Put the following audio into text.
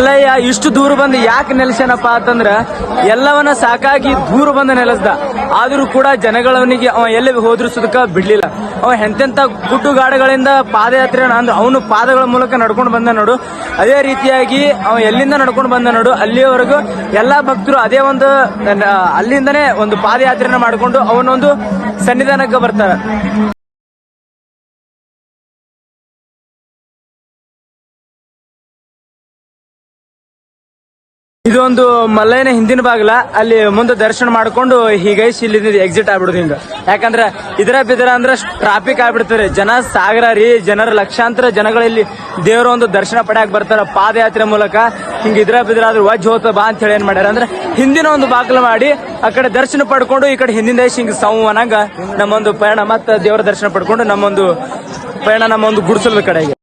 ಮಲ್ಲಯ್ಯ ಇಷ್ಟು ದೂರ ಬಂದು ಯಾಕೆ ನೆಲೆಸ್ಯಾನಪ್ಪ ಅಂತಂದ್ರ ಎಲ್ಲವನ್ನ ಸಾಕಾಗಿ ದೂರ ಬಂದು ನೆಲೆಸ್ದ. ಆದ್ರೂ ಕೂಡ ಜನಗಳವನಿಗೆ ಅವ ಎಲ್ಲಿ ಹೋದ್ರು ಸುದಕ ಬಿಡ್ಲಿಲ್ಲ. ಅವ ಎಂತೆಂತ ಗುಡ್ಡುಗಾಡುಗಳಿಂದ ಪಾದಯಾತ್ರೆ ಅಂದ್ರೆ ಅವನು ಪಾದಗಳ ಮೂಲಕ ನಡ್ಕೊಂಡು ಬಂದ ನೋಡು. ಅದೇ ರೀತಿಯಾಗಿ ಅವ ಎಲ್ಲಿಂದ ನಡ್ಕೊಂಡು ಬಂದ ನೋಡು ಅಲ್ಲಿಯವರೆಗೂ ಎಲ್ಲಾ ಭಕ್ತರು ಅದೇ ಒಂದು ಅಲ್ಲಿಂದನೇ ಒಂದು ಪಾದಯಾತ್ರೆನ ಮಾಡ್ಕೊಂಡು ಅವನೊಂದು ಸನ್ನಿಧಾನಕ್ಕೆ ಬರ್ತಾರ. ಇದೊಂದು ಮಲ್ಲಯ್ಯನ ಹಿಂದಿನ ಬಾಗಿಲ. ಅಲ್ಲಿ ಮುಂದೆ ದರ್ಶನ ಮಾಡ್ಕೊಂಡು ಹೀಗೈಸಿ ಇಲ್ಲಿ ಎಕ್ಸಿಟ್ ಆಗ್ಬಿಡುದು ಹಿಂಗ. ಯಾಕಂದ್ರ ಇದರ ಬಿದರ ಅಂದ್ರ ಟ್ರಾಫಿಕ್ ಆಗ್ಬಿಡ್ತಾರೆ. ಜನ ಸಾಗರ ರೀ, ಜನರ ಲಕ್ಷಾಂತರ ಜನಗಳಲ್ಲಿ ದೇವರ ಒಂದು ದರ್ಶನ ಪಡೆಯಕ್ ಬರ್ತಾರ ಪಾದಯಾತ್ರೆ ಮೂಲಕ. ಹಿಂಗ ಇದ್ರ ಬಿದ್ರ ಆದ್ರೂ ವಜ್ ಹೋತ ಬಾ ಅಂತ ಹೇಳಿ ಏನ್ ಮಾಡ್ಯಾರ ಅಂದ್ರೆ ಹಿಂದಿನ ಒಂದು ಬಾಗಿಲು ಮಾಡಿ ಆ ಕಡೆ ದರ್ಶನ ಪಡ್ಕೊಂಡು ಈ ಕಡೆ ಹಿಂದಿಂದ ಹಿಂಗ ಸಂವನಂಗ ನಮ್ಮೊಂದು ಪಯಣ ಮತ್ತ ದೇವರ ದರ್ಶನ ಪಡ್ಕೊಂಡು ನಮ್ಮೊಂದು ಪಯಣ ನಮ್ಮೊಂದು ಗುಡಿಸಲ ಕಡೆಗೆ.